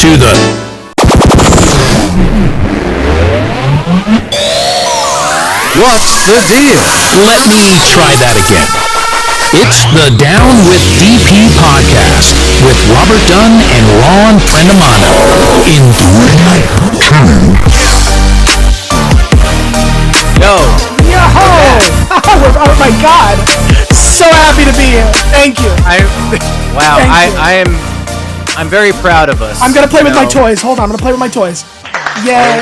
to the... What's the deal? Let me try that again. It's the Down with DP podcast with Robert Dunn and Ron Prendamano. Enjoy my turn. Yo! Oh my God! So happy to be here. Thank you. I'm very proud of us. I'm gonna play with my toys. Hold on, I'm gonna play with my toys. Yay!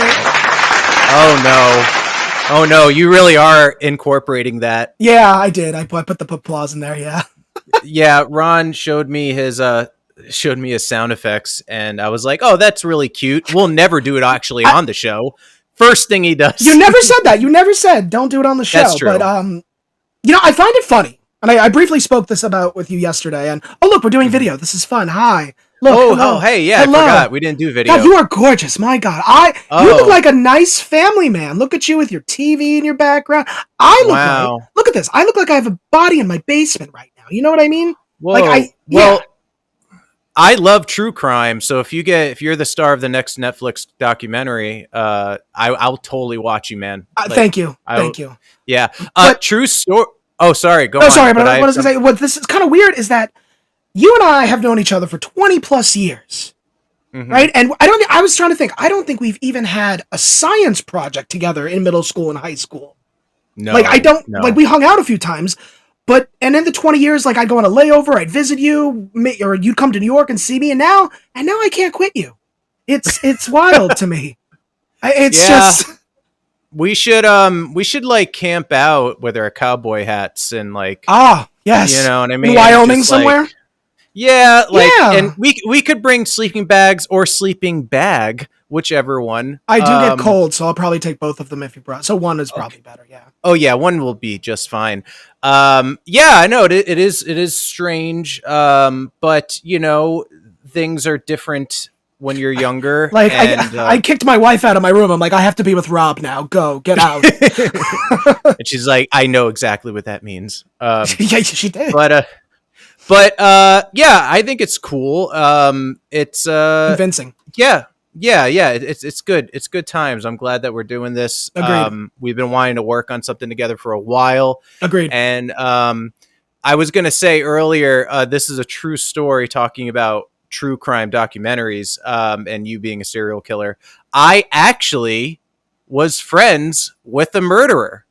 Oh no! You really are incorporating that. Yeah, I did. I put the applause in there. Yeah. Yeah, Ron showed me his sound effects, and I was like, "Oh, that's really cute." We'll never do it actually on the show. First thing he does. You never said that. You never said don't do it on the show. That's true. But I find it funny, and I briefly spoke this about with you yesterday. And look, we're doing video. This is fun. Hi. Look. Hello. Hey, yeah, Hello. I forgot we didn't do video. God, you are gorgeous. My God, you look like a nice family man. Look at you with your TV in your background. Look at this. I look like I have a body in my basement right now. You know what I mean? Whoa. I love true crime, so if you're the star of the next Netflix documentary, I'll totally watch you, man. Thank you. Yeah. True story. Oh, sorry. Go on. Oh, sorry, but I was going to say, what this is kind of weird is that you and I have known each other for 20 plus years, right? And I was trying to think, I don't think we've even had a science project together in middle school and high school. No. We hung out a few times. And in the 20 years, I'd go on a layover, I'd visit you, or you'd come to New York and see me, and now I can't quit you. It's wild to me. We should camp out with our cowboy hats and yes, you know what I mean? In Wyoming somewhere? And we could bring sleeping bags or sleeping bag, whichever one. I do get cold, so I'll probably take both of them if you brought. So one is probably better, yeah. Oh yeah, one will be just fine. I know it is strange, but things are different when you're younger. I kicked my wife out of my room. I'm like, I have to be with Rob now. Go, get out. And she's like, I know exactly what that means. Yeah, she did. But I think it's cool. It's convincing. Yeah. It's good. It's good times. I'm glad that we're doing this. Agreed. We've been wanting to work on something together for a while. Agreed. And I was going to say earlier, this is a true story talking about true crime documentaries and you being a serial killer. I actually was friends with a murderer.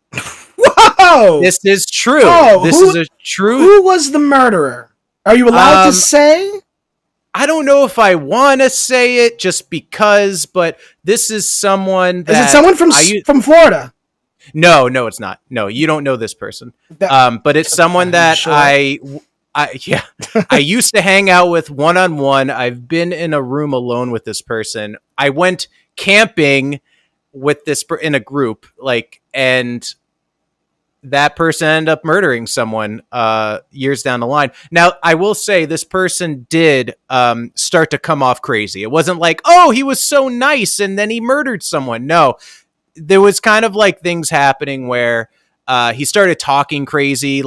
Whoa! This is true. Who was the murderer? Are you allowed to say? I don't know if I want to say it just because, but this is someone that... Is it someone from Florida? No, it's not. No, you don't know this person. But it's someone that sure. I used to hang out with one-on-one. I've been in a room alone with this person. I went camping with this in a group, and that person ended up murdering someone years down the line. Now, I will say this person did start to come off crazy. It wasn't like, oh, he was so nice and then he murdered someone. No, there was kind of things happening where he started talking crazy.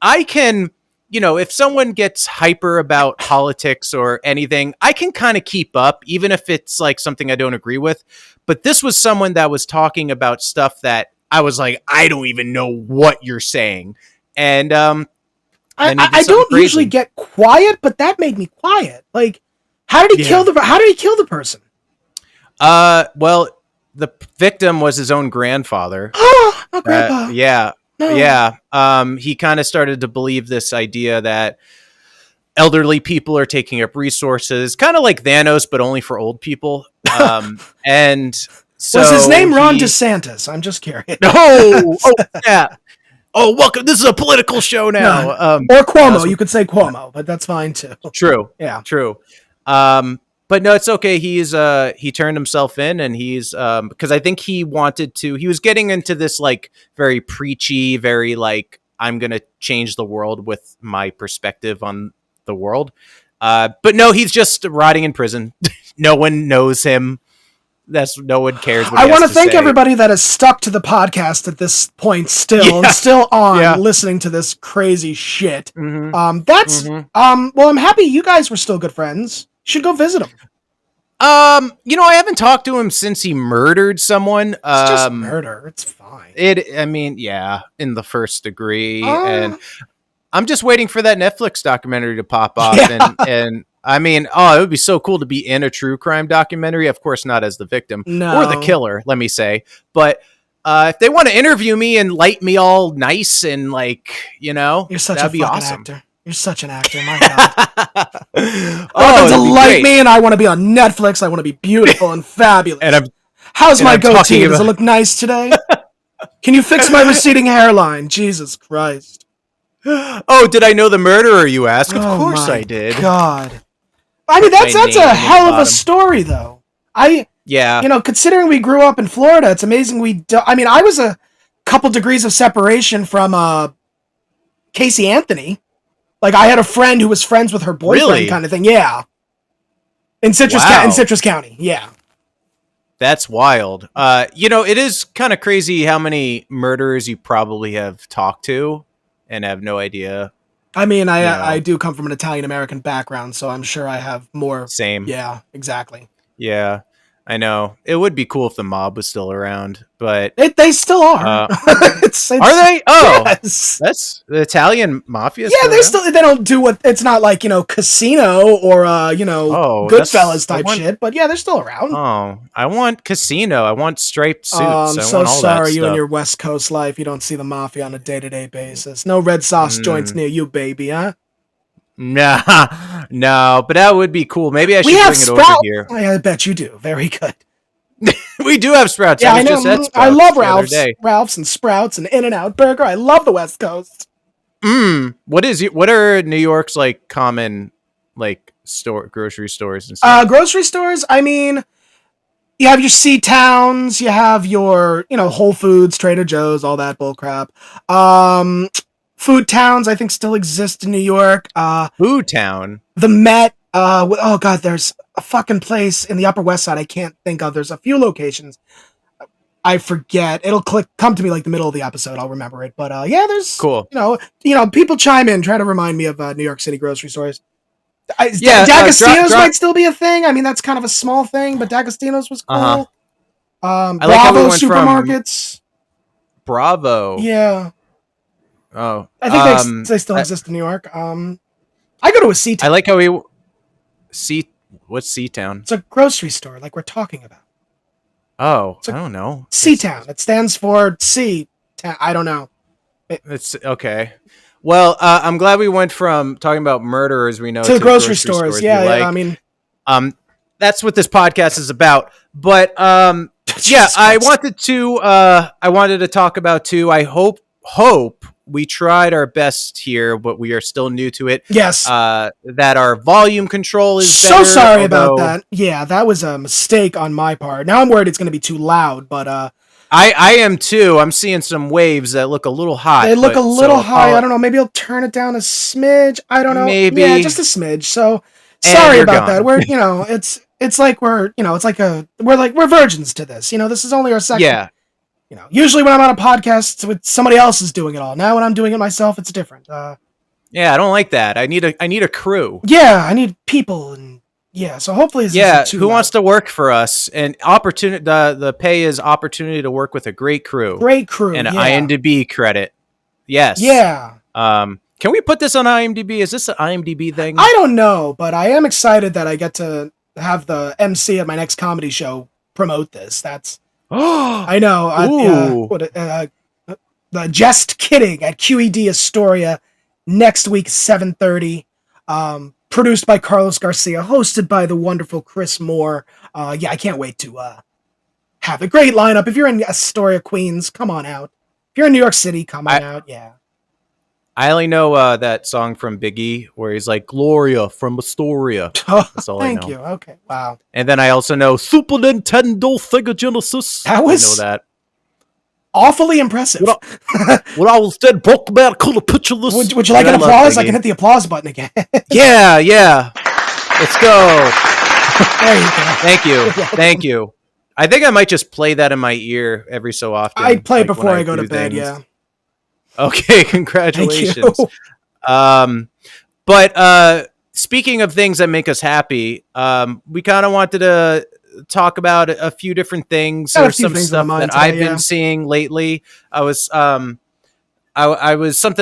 I can, if someone gets hyper about politics or anything, I can kind of keep up, even if it's something I don't agree with. But this was someone that was talking about stuff that I was like, I don't even know what you're saying. And I don't usually get quiet, but that made me quiet. How did he kill the person? Well, the victim was his own grandfather. Oh, grandpa. Yeah. No. Yeah. He kind of started to believe this idea that elderly people are taking up resources, kind of like Thanos, but only for old people. And so was his name Ron DeSantis? I'm just curious. Oh, yeah. Oh, welcome. This is a political show now. No. Or Cuomo. You could say Cuomo, but that's fine too. True. Yeah. True. But no, it's okay. He turned himself in, and he's because I think he was getting into this very preachy, very I'm gonna change the world with my perspective on the world. But no, he's just rotting in prison. No one knows him. No one cares. What I want to thank everybody that has stuck to the podcast at this point still listening to this crazy shit. Mm-hmm. Well, I'm happy you guys were still good friends. You should go visit him. I haven't talked to him since he murdered someone. It's just murder. It's fine. Yeah, in the first degree, Uh, and I'm just waiting for that Netflix documentary to pop off, Yeah. and I mean, it would be so cool to be in a true crime documentary. Of course, not as the victim No. or the killer, let me say, but if they want to interview me and light me all nice and You're such a that'd be fucking awesome. actor. You're such an actor, my God. I want Oh, them it'd to be like great. me, and I want to be on Netflix. I want to be beautiful and fabulous. And How's my I'm goatee? talking Does it about- look nice today? Can you fix my receding hairline? Jesus Christ. Oh, did I know the murderer? You ask. Of Oh course my I did. God. I mean, that's My a name in the hell of a bottom. story, though. Yeah. Considering we grew up in Florida, it's amazing I was a couple degrees of separation from Casey Anthony. Like, I had a friend who was friends with her boyfriend, Really? kind of thing. Yeah. In Citrus County. Yeah. That's wild. It is kind of crazy how many murderers you probably have talked to and have no idea. I mean, I Yeah. do come from an Italian-American background, so I'm sure I have more. Same. Yeah, exactly. Yeah, I know. It would be cool if the mob was still around, but They still are. It's, are they? Oh, yes. that's the Italian mafia. Yeah, still they're around? they don't do what, it's not like, Casino or, Goodfellas type want- shit, but yeah, they're still around. Oh, I want Casino. I want striped suits. Oh, I'm I so want all sorry that you stuff. and your West Coast life. You don't see the mafia on a day-to-day basis. No red sauce joints near you, baby, huh? Nah, no, but that would be cool. Maybe I should We have bring it over Sprout. here. I bet you do. Very good. We do have Sprouts. Yeah, I was know. just at I Sprouts love the other Ralph's. day. Ralph's and Sprouts and In-N-Out Burger. I love the West Coast. What are New York's common grocery stores and stuff? Grocery stores, I mean, you have your C-Towns, you have your, Whole Foods, Trader Joe's, all that bullcrap. Food towns, I think, still exist in New York. Food Town. The Met. Oh God, there's a fucking place in the Upper West Side I can't think of. There's a few locations. I forget. It'll come to me like the middle of the episode. I'll remember it. But yeah, there's Cool. People chime in, try to remind me of New York City grocery stores. Yeah, D'Agostino's might still be a thing. I mean, that's kind of a small thing, but D'Agostino's was cool. Uh-huh. I like how we Bravo went from- supermarkets. Bravo. Yeah, Oh, I think they still exist in New York. I go to a C-Town. I like how we what's C-Town? It's a grocery store, like we're talking about. Oh, a- I don't know. C-Town. It stands for C. I don't know. It's okay. Well, I'm glad we went from talking about murderers we know To the grocery stores. we Yeah, like. I mean, That's what this podcast is about. But yeah, Jesus I Christ. wanted to talk about too. I hope we tried our best here, but we are still new to it. Yes. That our volume control is So better, sorry about although that. Yeah, that was a mistake on my part. Now I'm worried it's going to be too loud, but I am too. I'm seeing some waves that look a little hot. they look but- a little so high. I don't know. Maybe I'll turn it down a smidge. I don't know. Maybe. Yeah, just a smidge. So And sorry you're about gone. that. We're it's like we're virgins to this. This is only our second. Yeah. Usually when I'm on a podcast with somebody else is doing it all. Now when I'm doing it myself, it's different. Yeah, I don't like that. I need a crew. Yeah, I need people and yeah. So hopefully this Yeah, isn't too who loud. wants to work for us? And opportunity. The pay is opportunity to work with a great crew Great crew. and an yeah. IMDb credit. Yes. Yeah. Can we put this on IMDb? Is this an IMDb thing? I don't know, but I am excited that I get to have the MC at my next comedy show promote this. That's I know. Ooh. The Just Kidding at QED Astoria next week, 7:30. Produced by Carlos Garcia, hosted by the wonderful Chris Moore. Yeah, I can't wait to have a great lineup. If you're in Astoria, Queens, come on out. If you're in New York City, come on out. Yeah. I only know that song from Biggie where he's like Gloria from Astoria. That's all I know. Thank you. Okay. Wow. And then I also know Super Nintendo Sega Genesis. That was- I know that. Awfully impressive. When I was dead, broke man, could have picture this. Would you like Yeah, an I love applause? I Biggie. can hit the applause button again. Yeah. Let's go. There you go. Thank you. You're welcome. Thank you. I think I might just play that in my ear every so often. I play it like, before when I go to do bed, things. yeah. Okay, Thank congratulations. you. But speaking of things that make us happy, we kind of wanted to talk about a few different things Got a or few some things on stuff my mind that I've today, been seeing lately. I was something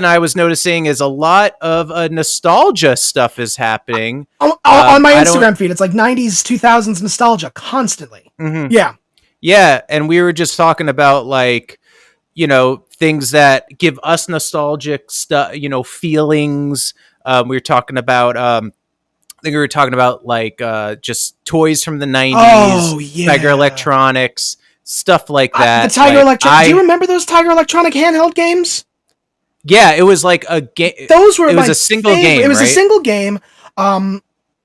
I was noticing is a lot of nostalgia stuff is happening. On my I don't. Instagram feed, it's like 90s, 2000s nostalgia constantly. Mhm. Yeah. Yeah, and we were just talking about like, things that give us nostalgic stuff, feelings. We were talking about I think we were talking about like just toys from the 90s, Oh, Tiger yeah. Electronics, stuff like The that. Tiger Like Electronic. Do you remember those Tiger Electronic handheld games? yeah, it was like a game. Those were It was my a single favorite. game, It was a right? single game. A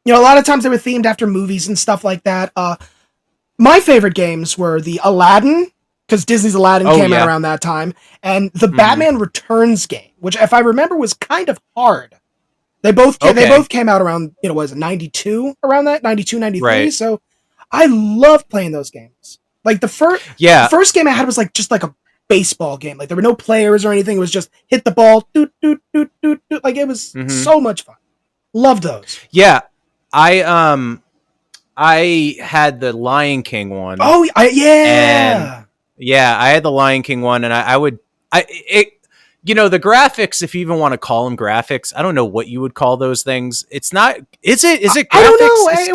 lot of times they were themed after movies and stuff like that. My favorite games were the Aladdin, because Disney's Aladdin Oh came out yeah. around that time, and the Mhm. Batman Returns game, which, if I remember, was kind of hard. They both Okay. came out around, was it 92, around that 92, 93. Right. So I loved playing those games. Like the Yeah. first game I had was like just like a baseball game. Like there were no players or anything. It was just hit the ball, doot doot doot doot doot. Like it was Mhm. so much fun. Loved those. Yeah. I had the Lion King one. Oh And yeah, I had the Lion King one, and the graphics, if you even want to call them graphics, I don't know what you would call those things. It's not. Is it graphics? I don't know. It's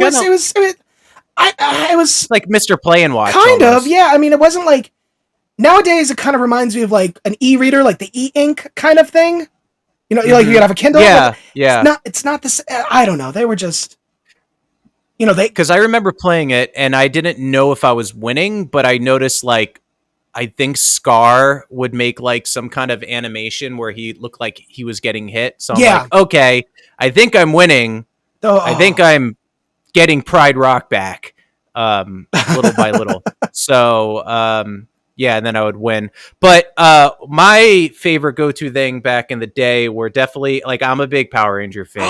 It was like Mr. Play and Watch. kind almost. of, yeah. I mean, it wasn't like nowadays. It kind of reminds me of like an e-reader, like the e-ink kind of thing. Like you could have a Kindle. Yeah, yeah. It's not this. I don't know. They were just, Because I remember playing it, and I didn't know if I was winning, but I noticed like I think Scar would make like some kind of animation where he looked like he was getting hit. So I'm like, okay, I think I'm winning. I think I'm getting Pride Rock back, little by little. So, yeah, and then I would win. But my favorite go-to thing back in the day were definitely like I'm a big Power Ranger fan.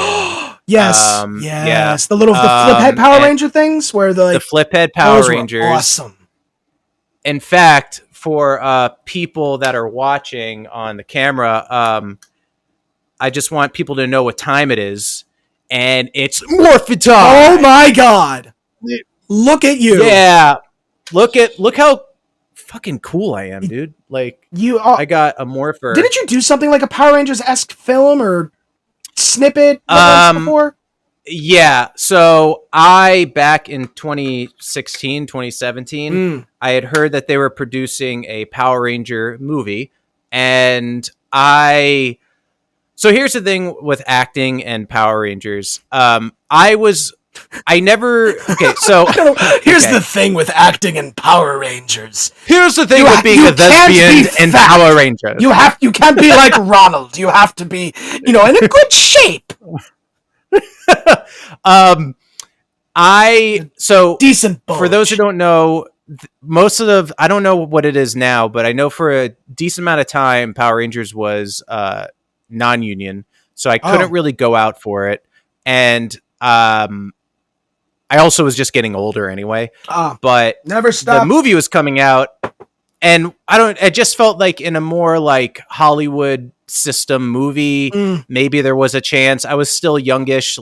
Yes, Yeah. the flip head Power Ranger things where the flip head Power those Rangers. were awesome. In fact, for people that are watching on the camera, I just want people to know what time it is, and it's morphin' time. Oh my god! Look at you! Yeah, look how fucking cool I am, dude. Like I got a morpher. Didn't you do something like a Power Rangers-esque film or snippet before? Yeah, so back in 2016, 2017, I had heard that they were producing a Power Ranger movie, and so here's the thing with acting and Power Rangers. Here's the thing with acting and Power Rangers. Here's the thing with being a lesbian and Power Rangers. You can't be like Ronald. You have to be, in a good shape. Decent bulge. For those who don't know, I don't know what it is now, but I know for a decent amount of time, Power Rangers was non-union, so I couldn't really go out for it, and I also was just getting older anyway. But never stop. The movie was coming out, and it just felt like in a more like Hollywood system movie, maybe there was a chance. I was still youngish,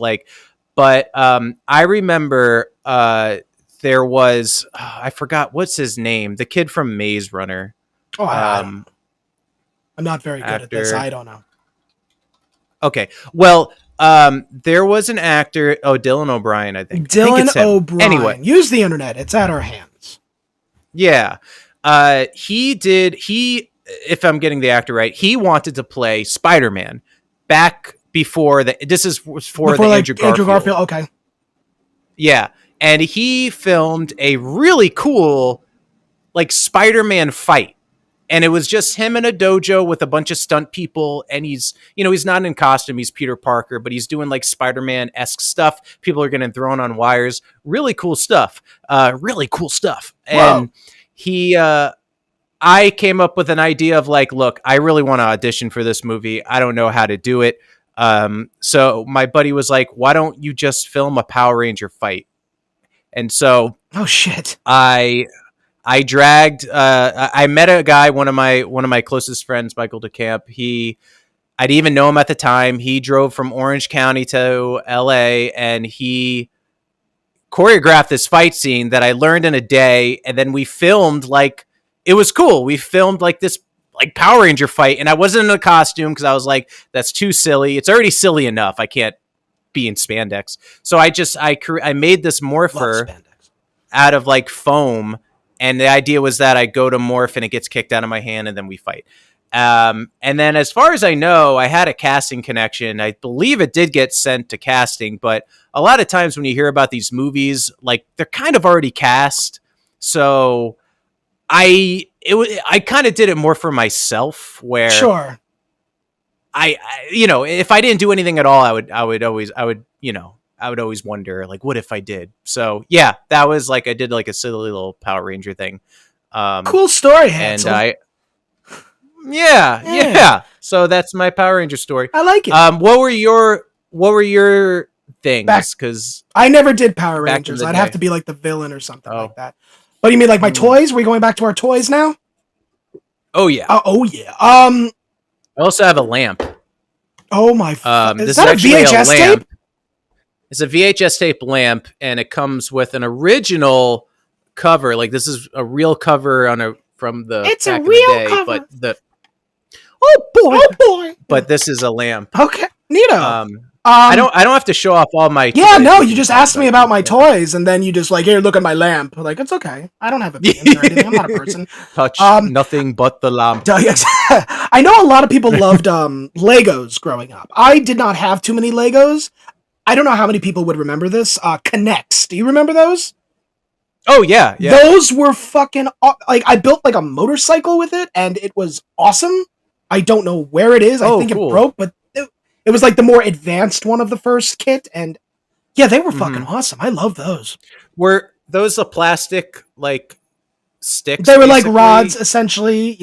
but I remember there was I forgot what's his name, the kid from Maze Runner. I'm not very good at this. I don't know. Okay, well, there was an actor. Oh, Dylan O'Brien, I think. Dylan O'Brien. Anyway, use the internet. It's at our hands. Yeah, he did. If I'm getting the actor right, he wanted to play Spider-Man back before the. This is for the Andrew Garfield. Okay. Yeah, and he filmed a really cool, Spider-Man fight. And it was just him in a dojo with a bunch of stunt people. And he's not in costume. He's Peter Parker, but he's doing Spider-Man-esque stuff. People are getting thrown on wires. Really cool stuff. And I came up with an idea of look, I really want to audition for this movie. I don't know how to do it. So my buddy was like, why don't you just film a Power Ranger fight? And so, oh shit, I dragged. I met a guy, one of my closest friends, Michael DeCamp. I'd even know him at the time. He drove from Orange County to LA, and he choreographed this fight scene that I learned in a day. And then we filmed like, it was cool. We filmed like this like Power Ranger fight, and I wasn't in a costume because I was like, that's too silly. It's already silly enough. I can't be in spandex. So I made this morpher out of like foam, and the idea was that I go to morph and it gets kicked out of my hand, and then we fight. And then as far as I know, I had a casting connection. I believe it did get sent to casting, but a lot of times when you hear about these movies, like they're kind of already cast. So I kind of did it more for myself, where Sure. I if I didn't do anything at all, I would always wonder like, what if I did? So yeah, that was like, I did like a silly little Power Ranger thing. Cool story, Hansel. And yeah. So that's my Power Ranger story. I like it. What were your things? Because I never did Power Rangers. I'd have to be like the villain or something like that. But you mean like my toys? Are we going back to our toys now? Oh yeah. Oh yeah. I also have a lamp. Oh my. Is that a VHS tape? It's a VHS tape lamp, and it comes with an original cover. Like, this is a real cover from the. It's back a real in the day, cover. But Oh boy. But this is a lamp. Okay. Neato. I don't have to show off all my. Yeah, toys. no, you just asked me about my toys, and then you just like, here, look at my lamp. Like, it's okay. I don't have opinions or anything. I'm not a person. Touch nothing but the lamp. I know a lot of people loved Legos growing up. I did not have too many Legos. I don't know how many people would remember this. Connects. Do you remember those? Oh yeah. Those were fucking like, I built like a motorcycle with it, and it was awesome. I don't know where it is. I think cool. it broke, but it was like the more advanced one of the first kit, and yeah, they were fucking awesome. I love those. Were those a plastic like sticks? They were basically? like rods, essentially.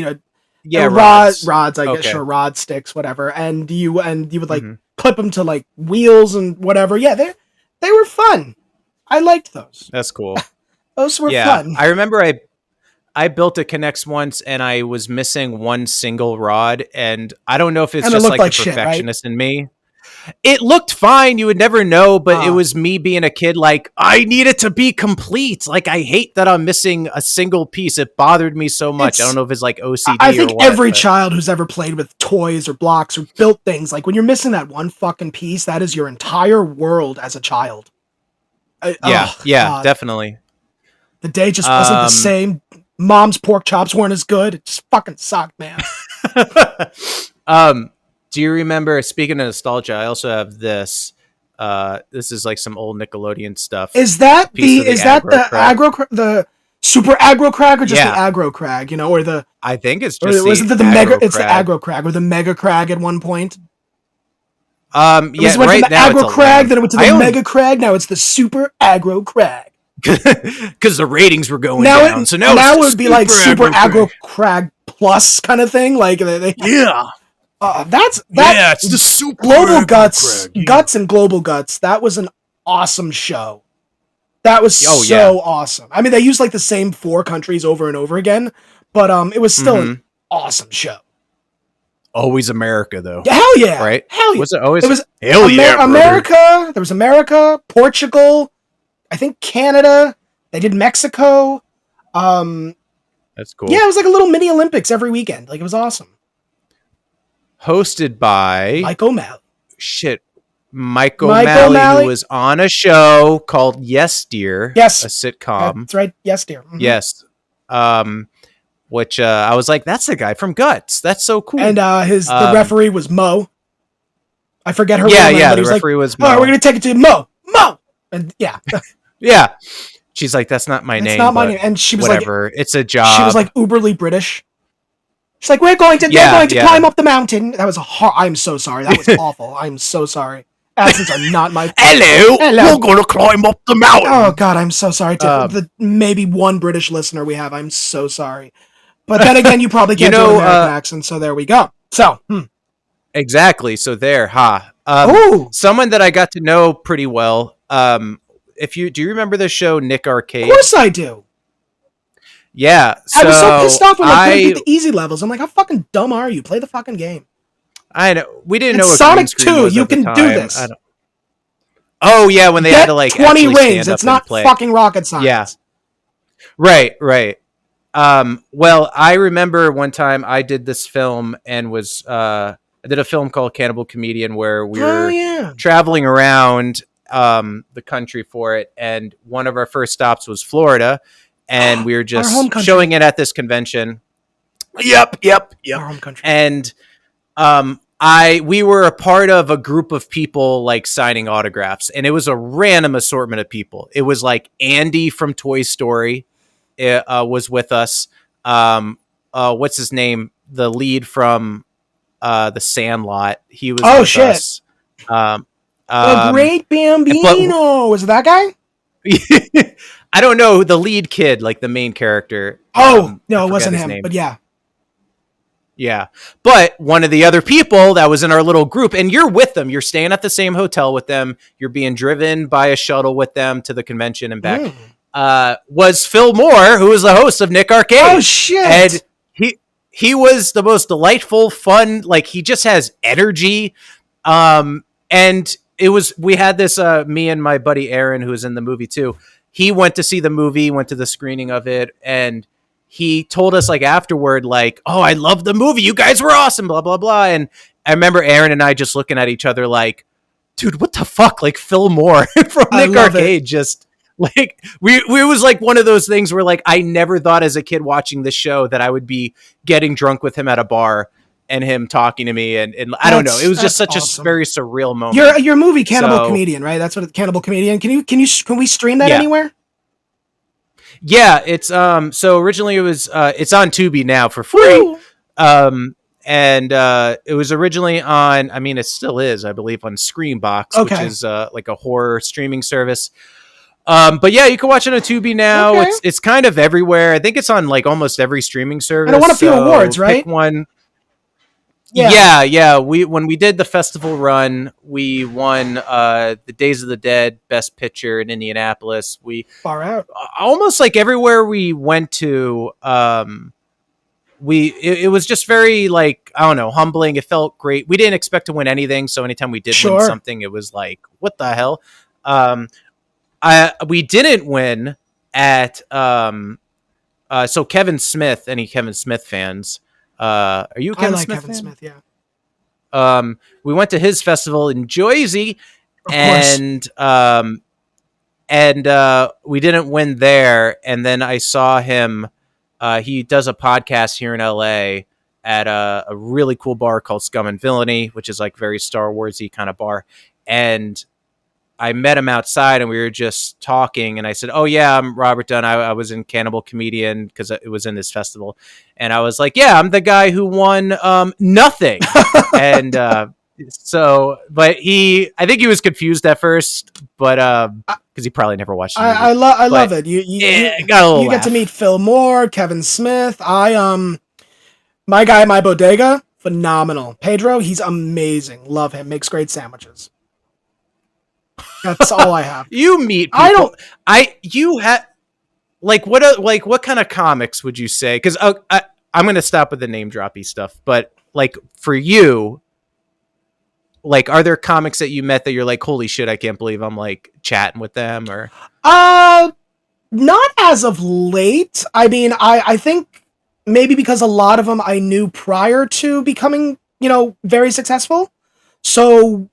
Yeah, rods. I guess, Okay. sure, rod sticks, whatever. And you would like clip them to like wheels and whatever. Yeah, they were fun. I liked those. That's cool. Those were fun. I remember I built a Connects once, and I was missing one single rod, and I don't know if it's just like the perfectionist in me. It looked fine. You would never know, but it was me being a kid. Like, I need it to be complete. Like, I hate that I'm missing a single piece. It bothered me so much. I don't know if it's like OCD. I think every child who's ever played with toys or blocks or built things, like when you're missing that one fucking piece, that is your entire world as a child. Definitely. The day just wasn't the same. Mom's pork chops weren't as good. It just fucking sucked, man. Do you remember, speaking of nostalgia, I also have this. This is like some old Nickelodeon stuff. Is that the super aggro crag or just the aggro crag? Or the? I think it's just was it the mega? It's the aggro crag or the mega crag at one point. It went from the aggro crag, then it went to the mega crag. Now it's the super aggro crag. Because the ratings were going down. So now it would be like super aggro crag plus kind of thing. Like it's the super Global Guts, crag, Guts and Global Guts. That was an awesome show. That was awesome. I mean, they used like the same 4 countries over and over again, but it was still an awesome show. Always America, though. Hell yeah! Right? Hell yeah! Was it always? It was America. Brother. There was America, Portugal. I think Canada. They did Mexico. That's cool. Yeah, it was like a little mini Olympics every weekend. Like, it was awesome. Hosted by Mike O'Malley. Mike O'Malley, who was on a show called Yes Dear. Yes. A sitcom. That's right. Yes Dear. Mm-hmm. Yes. Which I was like, that's the guy from Guts. That's so cool. And the referee was Mo. I forget her name. Yeah, the referee was Mo. All right, we're going to take it to Mo. And yeah. Yeah. She's like, that's not my name. It's not my name. And she was whatever. Like, it's a job. She was like uberly British. She's like, we're going to climb up the mountain. That was I'm so sorry. That was awful. I'm so sorry. Accents are not my Hello. We're going to climb up the mountain. Oh God, I'm so sorry. To the maybe one British listener we have, I'm so sorry. But then again, you probably can't do an American accent, so there we go. So exactly. So there, someone that I got to know pretty well. Do you remember the show Nick Arcade? Of course I do. Yeah. I was so pissed off when I couldn't beat the easy levels. I'm like, how fucking dumb are you? Play the fucking game. I know we didn't It's know what Sonic green screen 2. was You at the can do time. this. Oh yeah, when they had Get to like 20 actually rings. stand up It's and not play. fucking rocket Yeah, science. right. Well, I remember one time I did this film and was I did a film called Cannibal Comedian where we Oh were yeah. traveling around the country for it, and one of our first stops was Florida, and we were Our home just country. showing it at this convention. Yep. Our home country. And we were a part of a group of people like signing autographs, and it was a random assortment of people. It was like Andy from Toy Story was with us. What's his name? The lead from The Sandlot. He was with us. The Great Bambino. Was it that guy? I don't know the lead kid, like the main character. No, it wasn't him. Name. But yeah. Yeah. But one of the other people that was in our little group, and you're with them, you're staying at the same hotel with them, you're being driven by a shuttle with them to the convention and back, was Phil Moore, who was the host of Nick Arcade. Oh, shit. And he was the most delightful, fun, like he just has energy. And we had this, me and my buddy Aaron, who was in the movie too. He went to see the movie, went to the screening of it, and he told us like afterward, like, oh, I love the movie. You guys were awesome, blah, blah, blah. And I remember Aaron and I just looking at each other like, dude, what the fuck? Like Phil Moore from Nick Arcade just like, we was like one of those things where like, I never thought as a kid watching this show that I would be getting drunk with him at a bar and him talking to me. And I don't know. It was just such awesome. A very surreal moment. Your movie, Cannibal Comedian, right? That's what it's Cannibal Comedian. Can we stream that anywhere? Yeah, it's so originally it was it's on Tubi now for free. And it was originally on, I mean it still is, I believe, on Screambox, which is like a horror streaming service. But yeah, you can watch it on Tubi now. Okay. It's kind of everywhere. I think it's on like almost every streaming service. And it won a few awards, right? Pick one. Yeah. When we did the festival run, we won the Days of the Dead Best Picture in Indianapolis. We far out. Almost like everywhere we went to, it was just very like, I don't know, humbling. It felt great. We didn't expect to win anything, so anytime we did win something, it was like, what the hell? We didn't win at so Kevin Smith. Any Kevin Smith fans? Are you a Kevin Smith Kevin fan? Smith, yeah. We went to his festival in Jersey, and we didn't win there. And then I saw him. He does a podcast here in LA at a really cool bar called Scum and Villainy, which is like very Star Warsy kind of bar. And I met him outside and we were just talking, and I said, oh yeah, I'm Robert Dunn. I was in Cannibal Comedian because it was in this festival. And I was like, yeah, I'm the guy who won nothing. And but I think he was confused at first, but because he probably never watched it. I love it. You get to meet Phil Moore, Kevin Smith. My guy, my bodega, phenomenal. Pedro, he's amazing. Love him. Makes great sandwiches. That's all I have. You meet people. You have what kind of comics would you say? Because I'm going to stop with the name droppy stuff, but like for you, like, are there comics that you met that you're like, holy shit, I can't believe I'm like chatting with them? Or not as of late. I mean, I think maybe because a lot of them I knew prior to becoming, very successful. So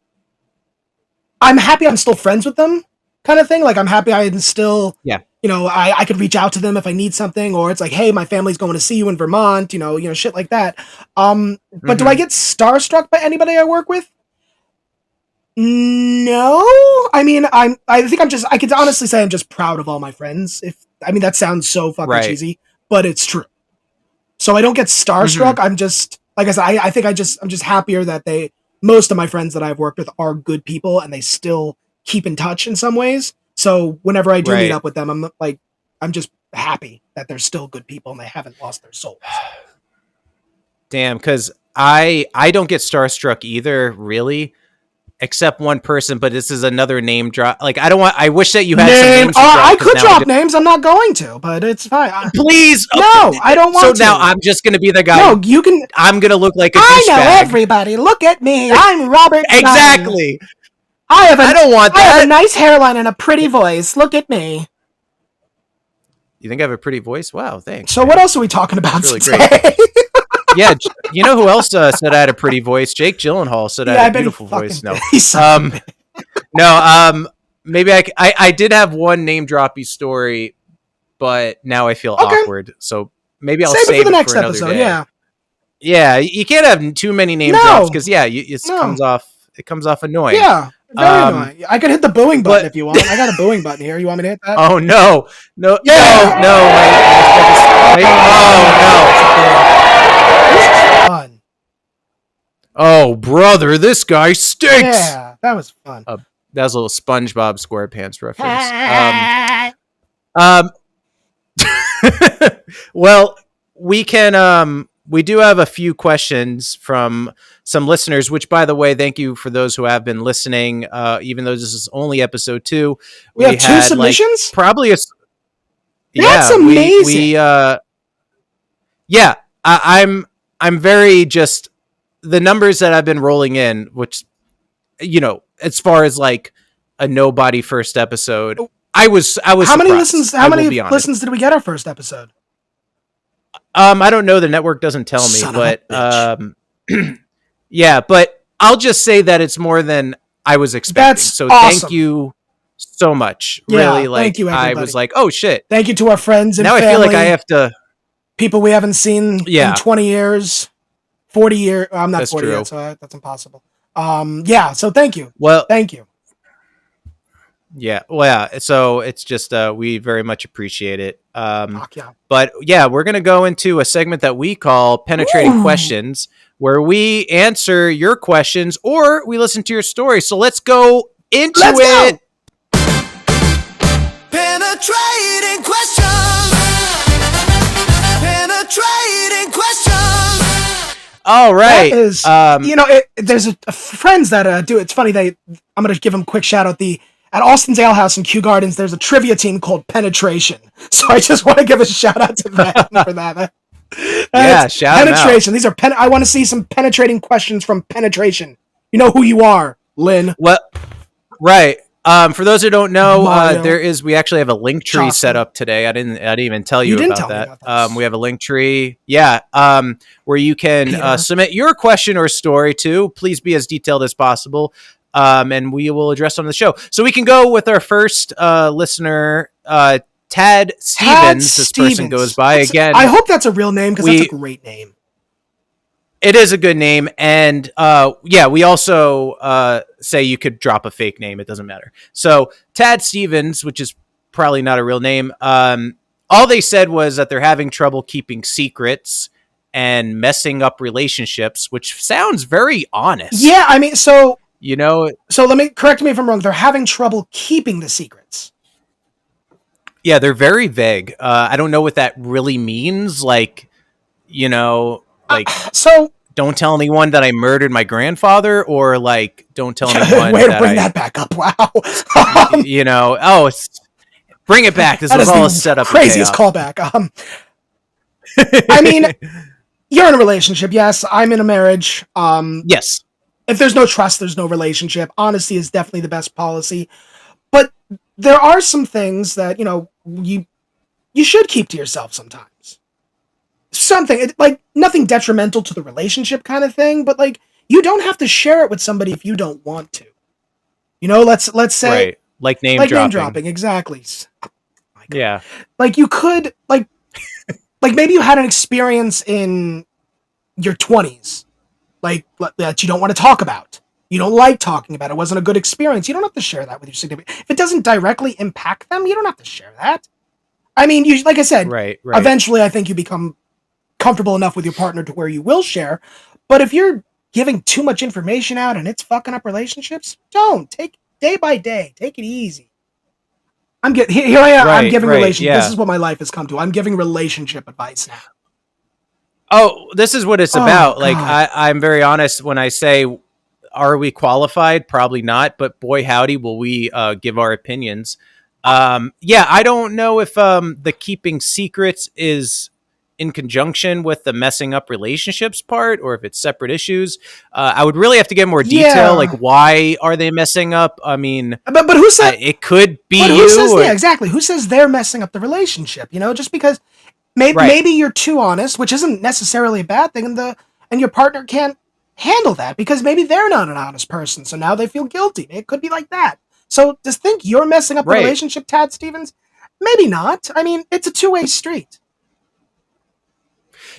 I'm happy I'm still friends with them, kind of thing. Like, I'm happy I can still, I could reach out to them if I need something, or it's like, hey, my family's going to see you in Vermont, shit like that. But do I get starstruck by anybody I work with? No. I mean, I could honestly say I'm just proud of all my friends. That sounds so fucking cheesy, but it's true. So I don't get starstruck. I'm just, like I said, I think I'm just happier that most of my friends that I've worked with are good people and they still keep in touch in some ways. So whenever I do meet up with them, I'm just happy that they're still good people and they haven't lost their souls. Damn, because I don't get starstruck either, really. except one person, but this is another name drop. Like, I wish that you had some names. I could drop names. I'm not going to, but it's fine. Please. No, I don't want to. So now I'm just going to be the guy. No, you can. I'm going to look like a I know douchebag. everybody. Look at me. I'm Robert. Exactly. I don't want that. I have a nice hairline and a pretty voice. Look at me. You think I have a pretty voice? Wow, thanks. So what else are we talking about really today? Great. Yeah, you know who else said I had a pretty voice? Jake Gyllenhaal said I had a beautiful voice. No, maybe I did have one name droppy story, but now I feel awkward. So maybe I'll save it for the next episode. Day. Yeah. You can't have too many name drops because it comes off annoying. Yeah. Very annoying. I could hit the booing button if you want. I got a booing button here. You want me to hit that? Oh no! No! Yeah. No! Fun. Oh, brother, this guy stinks. Yeah, that was fun. That was a little SpongeBob SquarePants reference. Well, we can. We do have a few questions from some listeners, which, by the way, thank you for those who have been listening. Even though this is only episode 2, we have 2 submissions. Probably a. That's amazing. I'm very just the numbers that I've been rolling in, which, as far as like a nobody first episode, I was. How many listens? How many listens did we get our first episode? I don't know. The network doesn't tell me, but yeah, but I'll just say that it's more than I was expecting. That's so awesome. Thank you so much. Yeah, really, like thank you, everybody. I was like, oh shit. Thank you to our friends and now family. I feel like I have to. People we haven't seen in 20 years, 40 years. I'm not that's 40 true. yet, so that's impossible. So thank you. Well, thank you. Yeah. Well, yeah. So it's just, we very much appreciate it. Yeah. But yeah, we're going to go into a segment that we call Penetrating Questions, where we answer your questions or we listen to your story. So let's go into it. Go. Penetrating questions. Penetrating questions. All right. That is, there's friends that do it. It's funny. I'm going to give them a quick shout out. At Austin's Ale House in Kew Gardens, there's a trivia team called Penetration. So I just want to give a shout out to them for that. Yeah, shout out. Penetration. These are I want to see some penetrating questions from Penetration. You know who you are, Lynn. Well, right. For those who don't know, we actually have a link tree set up today. I didn't even tell you about that. We have a link tree. Yeah. Where you can submit your question or story to. Please be as detailed as possible. And we will address on the show. So we can go with our first listener, Tad Stevens. This person goes by again. I hope that's a real name because that's a great name. It is a good name. And we also say you could drop a fake name. It doesn't matter. So Tad Stevens, which is probably not a real name. All they said was that they're having trouble keeping secrets and messing up relationships, which sounds very honest. Yeah, I mean, so let me correct me if I'm wrong. They're having trouble keeping the secrets. Yeah, they're very vague. I don't know what that really means. Like, so don't tell anyone that I murdered my grandfather, or like, don't tell anyone. Way to bring that back up! Wow. Bring it back. This was all a setup. Craziest callback. I mean, you're in a relationship. Yes, I'm in a marriage. Yes. If there's no trust, there's no relationship. Honesty is definitely the best policy. But there are some things that, you should keep to yourself sometimes. Something, like, nothing detrimental to the relationship kind of thing, but, like, you don't have to share it with somebody if you don't want to. Let's say... Right, like name dropping. Exactly. Yeah. Like, you could, like maybe you had an experience in your 20s. Like, that you don't want to talk about. You don't like talking about it. It wasn't a good experience. You don't have to share that with your significant. If it doesn't directly impact them, you don't have to share that. I mean, like I said, right. Eventually I think you become comfortable enough with your partner to where you will share. But if you're giving too much information out and it's fucking up relationships, don't. Take day by day. Take it easy. Here I am. I'm giving relationship. Yeah. This is what my life has come to. I'm giving relationship advice now. Oh, this is what it's about. Like, I'm very honest when I say are we qualified? Probably not, but boy, howdy, will we give our opinions. Yeah, I don't know if the keeping secrets is in conjunction with the messing up relationships part, or if it's separate issues. I would really have to get more detail. Yeah. Like, why are they messing up? I mean, But who said it could be but who you. says, or- yeah, exactly. Who says they're messing up the relationship? You know, just because maybe Right. maybe you're too honest, which isn't necessarily a bad thing, and your partner can't handle that because maybe they're not an honest person, so now they feel guilty. It could be like that. So just think you're messing up the Right. relationship, Tad Stevens? Maybe not. I mean, it's a two-way street.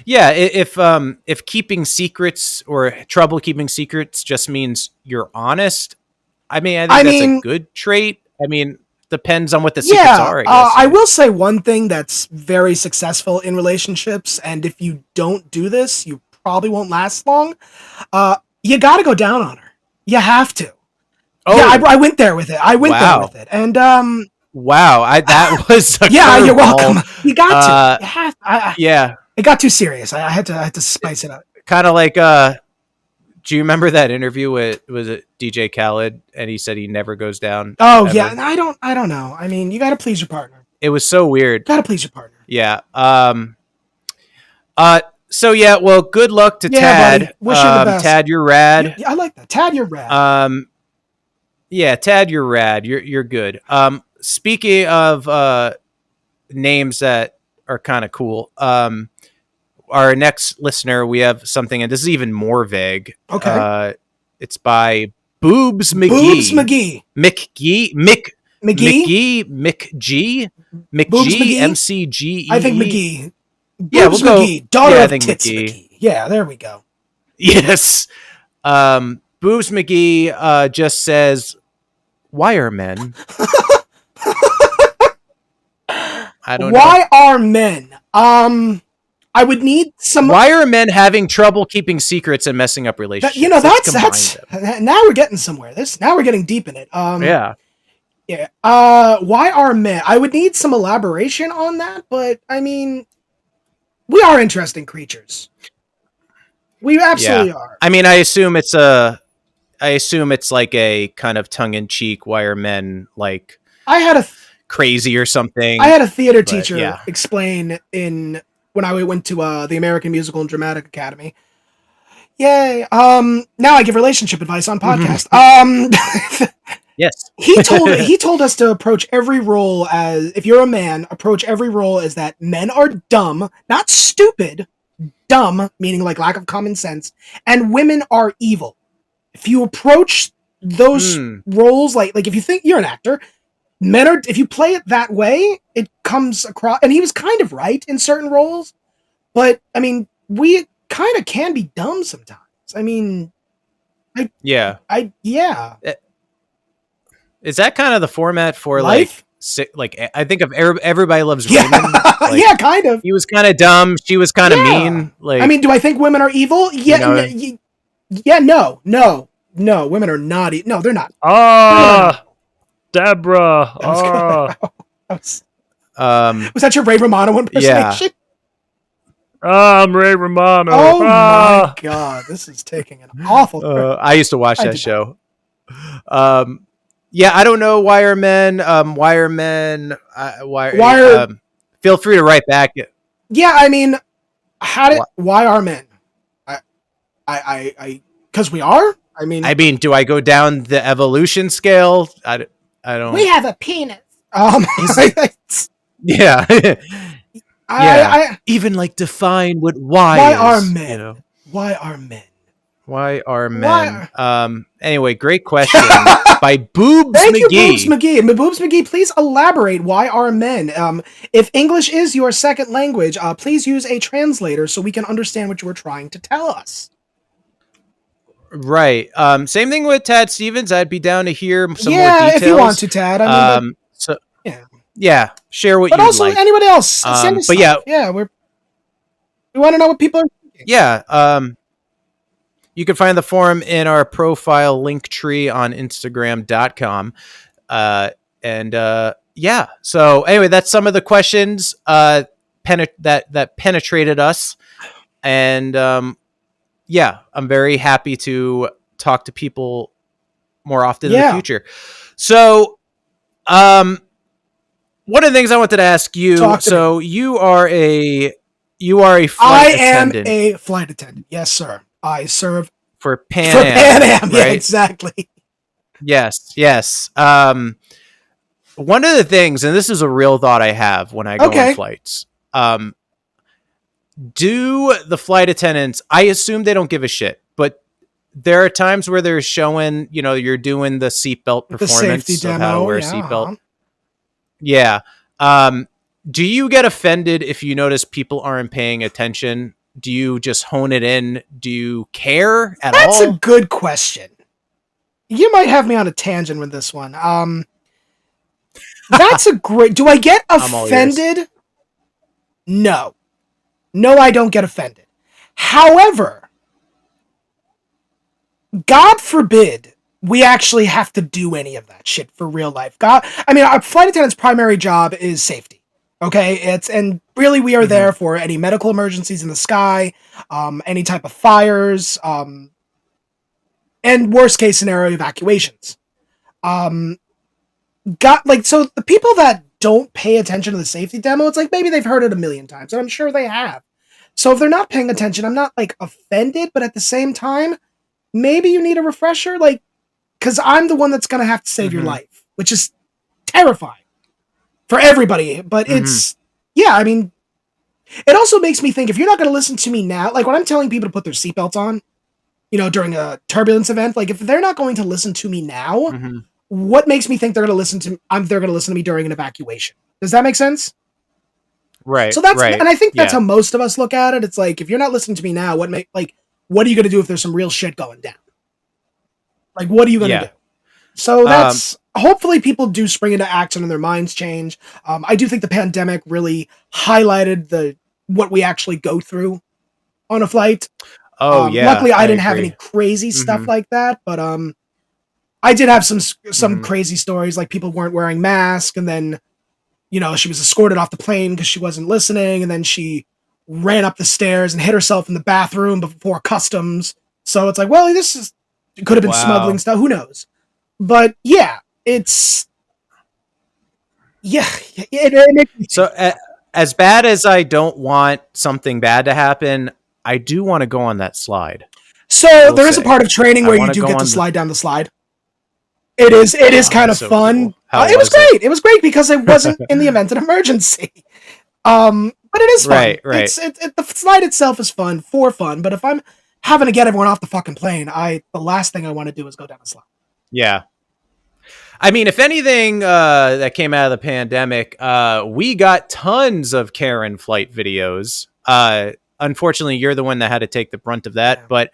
Yeah, if keeping secrets or trouble keeping secrets just means you're honest, I mean, I think that's a good trait. I mean, depends on what the secrets are, I guess. I will say one thing that's very successful in relationships, and if you don't do this, you probably won't last long. You got to go down on her. You have to. Oh, Yeah, I went there with it. I went there Wow. with it, and wow, that was a yeah, you're curveball. welcome. You got to. You have. Yeah, It got too serious. I had to spice it up. kind of like do you remember that interview with, was it DJ Khaled, and he said he never goes down? Oh ever? yeah, and I don't know. I mean, you got to please your partner. It was so weird. Got to please your partner. Yeah. So yeah, well, good luck to Yeah, Tad. buddy. Wish you the best. Tad, you're rad. Yeah, I like that. Tad, you're rad. Yeah, Tad, you're rad. You're good. Speaking of names that are kind of cool, our next listener, we have something, and this is even more vague. Okay. It's by Boobs McGee. Boobs McGee. McGee. McGee. McG. Boobs McGee? MCGE. I think McGee. Yeah, Boobs we'll go- McGee. Daughter yeah, I of think Tits McGee. McGee. Yeah, there we go. Yes. Boobs McGee just says, "Why are men?" I don't know. Why are men? I would need some. Why are men having trouble keeping secrets and messing up relationships? You know, Let's that's combine them. now we're getting somewhere. Now we're getting deep in it. Yeah. Yeah. Why are men? I would need some elaboration on that, but I mean, we are interesting creatures. We absolutely are. I mean, I assume it's like a kind of tongue in cheek. Why are men like I had a crazy or something? I had a theater But, teacher yeah. explain when I went to the American Musical and Dramatic Academy. Yay! Now I give relationship advice on podcast. Yes. He told us to approach every role as, if you're a man, approach every role as that men are dumb, not stupid, dumb, meaning like lack of common sense, and women are evil. If you approach those roles like if you think you're an actor, if you play it that way, it comes across, and he was kind of right in certain roles, but I mean, we kind of can be dumb sometimes. I mean, Yeah. yeah. Is that kind of the format for Life? I think of Everybody Loves Yeah, Raymond. Like, yeah, kind of. he was kind of dumb. She was kind of Yeah. mean. Like, I mean, do I think women are evil? Yeah, You no. Women are not. No, they're not. Deborah. Was that your Ray Romano impersonation? I'm Ray Romano. Oh my god, this is taking an awful. I used to watch I that did show. Yeah, I don't know. Why are men? Why are men? Feel free to write back. Yeah, I mean, why are men? Because we are. I mean, do I go down the evolution scale? I don't. we have a penis. Yeah. I Even like define what why. why is, are men? You know? Why are men? Why are Why men? Anyway, great question by Boobs Thank you, McGee. Boobs McGee. Boobs McGee, please elaborate. Why are men? If English is your second language, please use a translator so we can understand what you were trying to tell us. Right. Same thing with Tad Stevens. I'd be down to hear some more Yeah, details. if you want to, Tad. I mean, Yeah. Share what but you also like. anybody else. Send us but stuff. We want to know what people are thinking. Yeah. You can find the forum in our profile link tree on Instagram.com. Yeah. So anyway, that's some of the questions that penetrated us. And yeah, I'm very happy to talk to people more often in Yeah. the future. So, one of the things I wanted to ask you. Talk to So you are a I flight am attendant a flight attendant. Yes, sir. I serve for for Pan Pan Am, Am. Yeah, right? exactly. Yes, yes. One of the things, and this is a real thought I have when I go on Okay. flights. Do the flight attendants? I assume they don't give a shit, but there are times where they're showing, you're doing the seatbelt The performance safety of how to demo. wear a Yeah. seatbelt. Yeah. Do you get offended if you notice people aren't paying attention? Do you just hone it in? Do you care at That's all? a good question. You might have me on a tangent with this one. That's a great. Do I get I'm all ears. offended? No. No, I don't get offended. However, God forbid we actually have to do any of that shit for real life. A flight attendant's primary job is safety. Okay, and really we are there for any medical emergencies in the sky, any type of fires, and worst case scenario evacuations. So the people that don't pay attention to the safety demo, it's like maybe they've heard it a million times, and I'm sure they have. So if they're not paying attention, I'm not like offended, but at the same time, maybe you need a refresher, like, because I'm the one that's gonna have to save your life, which is terrifying for everybody. But it also makes me think, if you're not gonna listen to me now, like when I'm telling people to put their seatbelts on, during a turbulence event, like if they're not going to listen to me now, what makes me think they're gonna listen to me during an evacuation? Does that make sense? Right. So that's, right. and I think that's Yeah. how most of us look at it. It's like, if you're not listening to me now, what are you going to do if there's some real shit going down? Like, what are you going to do? So that's, hopefully people do spring into action and their minds change. I do think the pandemic really highlighted what we actually go through on a flight. Oh yeah. Luckily I didn't have agree. any crazy stuff like that, but I did have some crazy stories, like people weren't wearing masks, and then she was escorted off the plane because she wasn't listening, and then she ran up the stairs and hit herself in the bathroom before customs. So it's like, well, it could have been smuggling stuff. Who knows? But yeah, it makes me So as bad as I don't want something bad to happen, I do want to go on that slide. So there is a part of training where you do get to slide down the slide. It is kind of so fun. cool. It was great. It was great because it wasn't in the event of an emergency. But it is fun. Right. The slide itself is fun, but if I'm having to get everyone off the fucking plane, the last thing I want to do is go down the slide. Yeah. I mean, if anything that came out of the pandemic, we got tons of Karen flight videos. Unfortunately, you're the one that had to take the brunt of that. Yeah. But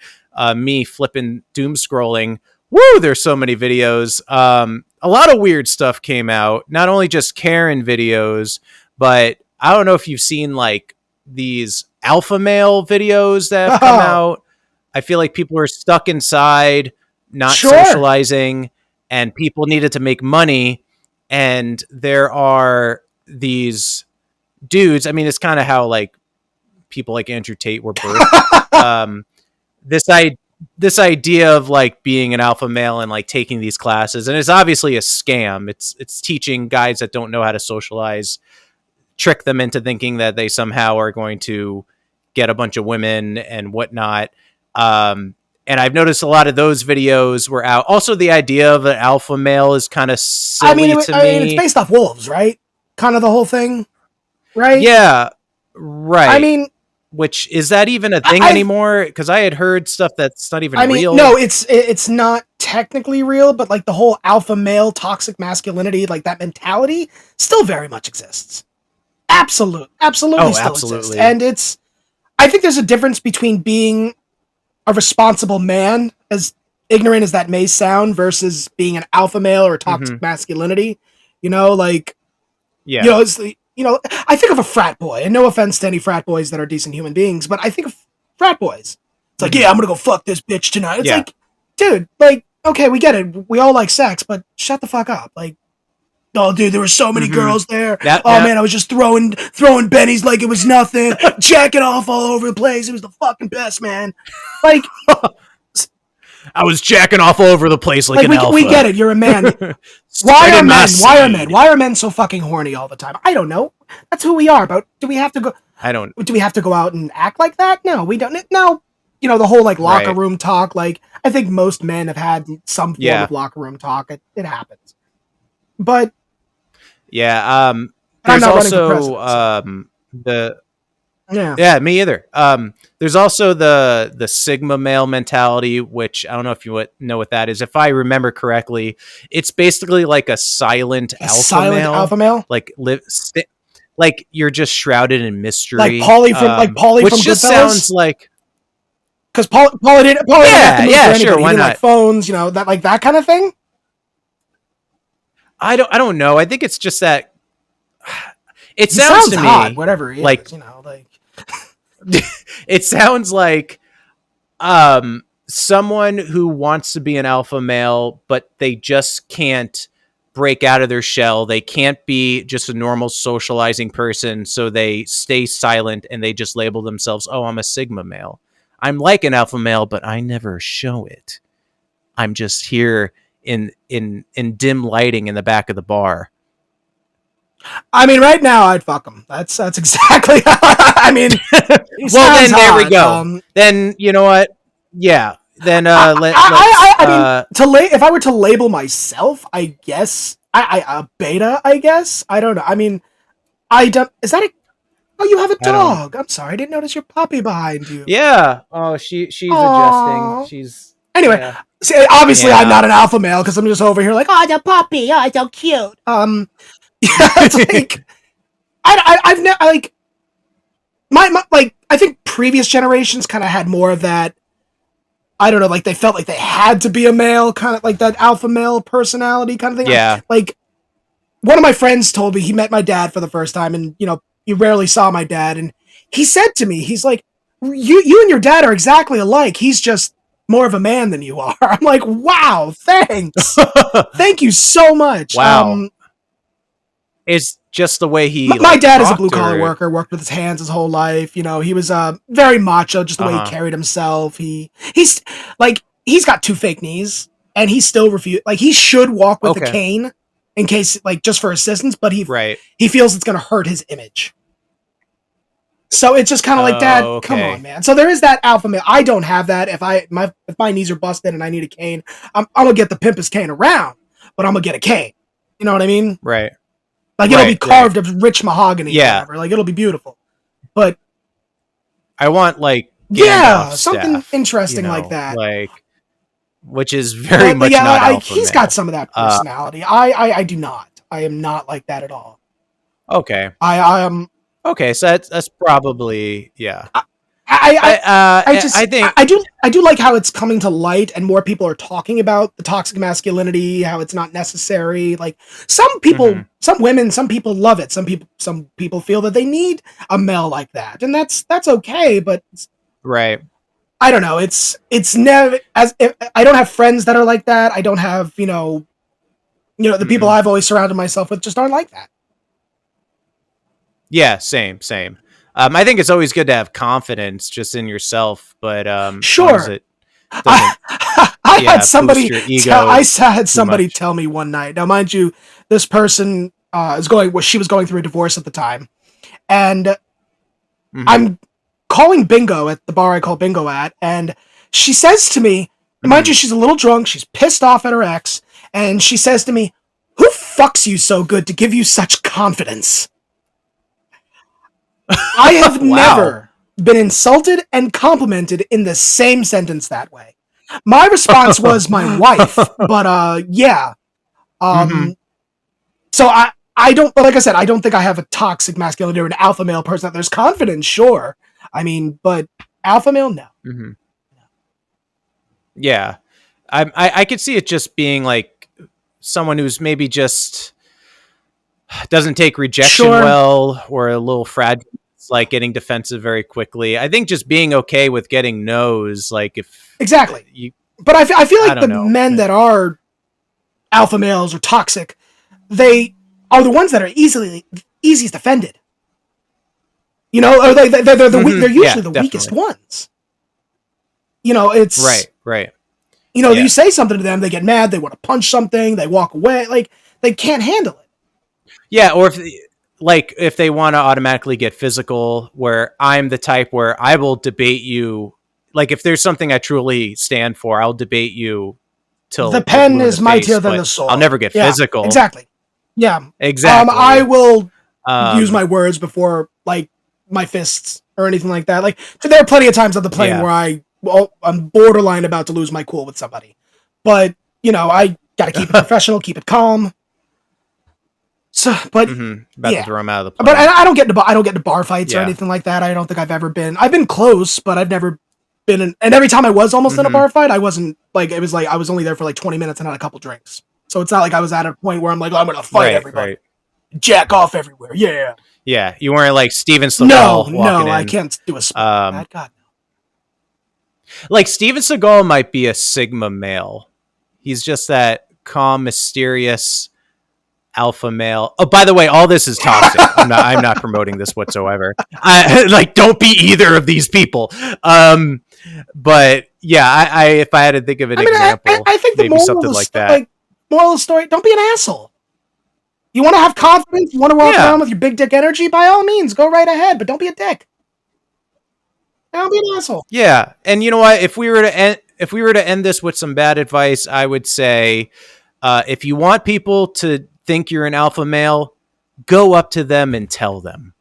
me flipping doom scrolling, woo, there's so many videos. A lot of weird stuff came out, not only just Karen videos, but I don't know if you've seen like these alpha male videos that have come out. I feel like people are stuck inside, not socializing, and people needed to make money. And there are these dudes. I mean, it's kind of how like people like Andrew Tate were birthed. This idea of like being an alpha male and like taking these classes, and it's obviously a scam. It's teaching guys that don't know how to socialize, trick them into thinking that they somehow are going to get a bunch of women and whatnot. And I've noticed a lot of those videos were out. Also, the idea of an alpha male is kind of silly to me. It's based off wolves, right? Kind of the whole thing, right? Yeah, right. I mean, which is that even a thing anymore? Because I had heard stuff that's not even real. No, it's not technically real, but like the whole alpha male toxic masculinity, like that mentality, still very much exists. Absolutely exists. And I think there's a difference between being a responsible man, as ignorant as that may sound, versus being an alpha male or toxic masculinity. I think of a frat boy, and no offense to any frat boys that are decent human beings, but I think of frat boys. It's like, yeah, I'm gonna go fuck this bitch tonight. It's like, dude, like, okay, we get it. We all like sex, but shut the fuck up. Like, oh, dude, there were so many girls there. Man, I was just throwing bennies like it was nothing, jacking off all over the place. It was the fucking best, man. Like, I was jacking off all over the place like an alpha. We get it. You're a man. Why are men so fucking horny all the time? I don't know. That's who we are. But do we have to go? Do we have to go out and act like that? No, we don't. No, the whole like locker room talk. Like I think most men have had some form of locker room talk. It happens. But there's also me either. There's also the Sigma male mentality, which I don't know if you know what that is. If I remember correctly, it's basically like a silent alpha male. Like you're just shrouded in mystery. Like Paulie from which just sounds like, because Paulie didn't have to move for anybody. Sure, why he didn't not? like phones, that kind of thing. I don't know. I think it's just that it sounds to me hot, whatever he like is, like it sounds like someone who wants to be an alpha male, but they just can't break out of their shell. They can't be just a normal socializing person, so they stay silent and they just label themselves, "Oh, I'm a Sigma male. I'm like an alpha male, but I never show it. I'm just here in dim lighting in the back of the bar." I mean, right now I'd fuck him. That's exactly. I mean, well, then there we go. Then you know what? Yeah. Then I mean, if I were to label myself, I guess a beta. I guess I don't know. I mean, I don't. Is that a? Oh, you have a dog. I'm sorry, I didn't notice your puppy behind you. Yeah. Oh, she's adjusting. She's anyway. See, obviously, I'm not an alpha male because I'm just over here like, oh, the puppy, oh, it's so cute. It's like I've never like my like I think previous generations kind of had more of that. I don't know, like they felt like they had to be a male, kind of like that alpha male personality kind of thing. Yeah. Like one of my friends told me he met my dad for the first time, and he rarely saw my dad, and he said to me, he's like, "You and your dad are exactly alike. He's just more of a man than you are." I'm like, "Wow, thanks, thank you so much." Wow. It's just the way he. My dad is a blue collar worker, worked with his hands his whole life. He was very macho, just the way he carried himself. He's got 2 fake knees, and he still refuse. Like he should walk with a cane in case, like just for assistance, but he feels it's going to hurt his image. So it's just kind of like, Dad, come on, man. So there is that alpha male. I don't have that. If my knees are busted and I need a cane, I'm gonna get the pimpest cane around, but I'm gonna get a cane. You know what I mean? Right. Like it'll be carved of rich mahogany. Yeah. Whatever. Like it'll be beautiful. But I want like something interesting like that. Like, which is very much not alpha he's male. got some of that personality. I do not. I am not like that at all. Okay. I am. Okay, so that's probably I think I do like how it's coming to light and more people are talking about the toxic masculinity, how it's not necessary. Like some people, some women, some people love it. Some people feel that they need a male like that, and that's okay. But I don't know. It's never I don't have friends that are like that. I don't have the people I've always surrounded myself with just aren't like that. Yeah, same. I think it's always good to have confidence just in yourself, but sure. I had somebody tell me one night. Now, mind you, this person she was going through a divorce at the time, and I'm calling bingo at the bar I call bingo at, and she says to me, mind you, she's a little drunk, she's pissed off at her ex, and she says to me, "Who fucks you so good to give you such confidence?" I have never been insulted and complimented in the same sentence that way. My response was my wife, but so I don't, but like I said, I don't think I have a toxic masculinity or an alpha male person. There's confidence, sure. I mean, but alpha male, no. Yeah, I could see it just being like someone who's maybe just doesn't take rejection well, or a little fragile, like getting defensive very quickly. I think just being okay with getting no's, like if but I feel like men that are alpha males or toxic, they are the ones that are easiest offended. Or they're usually the weakest ones. It's right. You know, you say something to them, they get mad, they want to punch something, they walk away, like they can't handle it. Yeah, or if they want to automatically get physical, where I'm the type where I will debate you. Like if there's something I truly stand for, I'll debate you till the pen is mightier than the sword. I'll never get physical. Exactly. Yeah. Exactly. I will use my words before like my fists or anything like that. Like there are plenty of times on the plane where I'm borderline about to lose my cool with somebody. But, you know, I got to keep it professional, keep it calm. So, but about to throw him out of the plane. But I don't get into bar fights or anything like that. I don't think I've ever been. I've been close, but I've never been in. And every time I was almost in a bar fight, I wasn't like it was like I was only there for like 20 minutes and had a couple drinks. So it's not like I was at a point where I'm like, oh, I'm gonna fight everybody, jack off everywhere. Yeah, yeah. You weren't like Steven Seagal. No, I can't do a split. God, no. Like Steven Seagal might be a Sigma male. He's just that calm, mysterious alpha male. Oh, by the way, all this is toxic. I'm not promoting this whatsoever. Don't be either of these people. But yeah, if I had to think of an example, I think maybe something like that. Like, moral of the story: don't be an asshole. You want to have confidence. You want to walk around with your big dick energy. By all means, go right ahead. But don't be a dick. Don't be an asshole. Yeah, and you know what? If we were to end this with some bad advice, I would say, if you want people to think you're an alpha male, go up to them and tell them.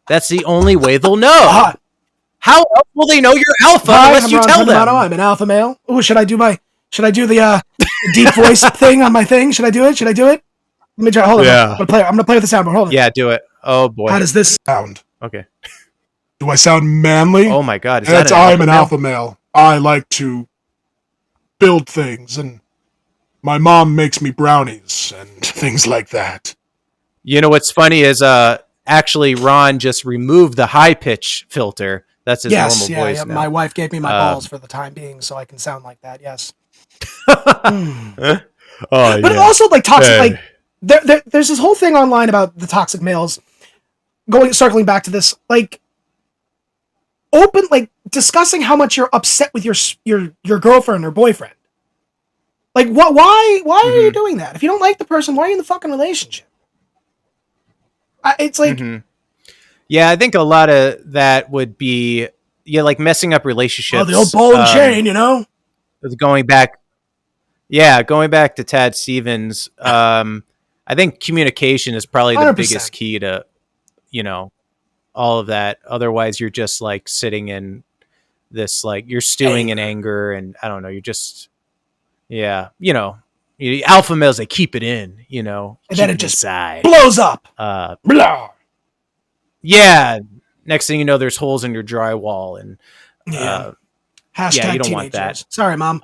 That's the only way they'll know. How else will they know you're alpha unless you tell them? I'm an alpha male. Oh, should I do the deep voice thing on my thing? Should I do it? Let me try. Hold on. I'm gonna play with the soundboard. Hold on. Yeah, do it. Oh boy. How does this sound? Okay. Do I sound manly? Oh my god. I'm an alpha male. I like to build things, and my mom makes me brownies and things like that. You know what's funny is actually Ron just removed the high pitch filter. That's his normal voice. Yeah. Now. My wife gave me my balls for the time being, so I can sound like that. Yes. But also like toxic. Like there's this whole thing online about the toxic males. Circling back to this, like discussing how much you're upset with your girlfriend or boyfriend. Like what? Why are you doing that? If you don't like the person, why are you in the fucking relationship? It's like. Yeah, I think a lot of that would be like messing up relationships. Oh, the old ball and chain, you know. Going back to Tad Stevens. I think communication is probably 100%. the biggest key to, all of that. Otherwise, you're just like sitting in this, like you're stewing in anger, and I don't know. You're just, alpha males, they keep it in, and then it just blows up. Blah. Yeah. Next thing you know, there's holes in your drywall, and Hashtag you don't teenagers. want that. Sorry, Mom.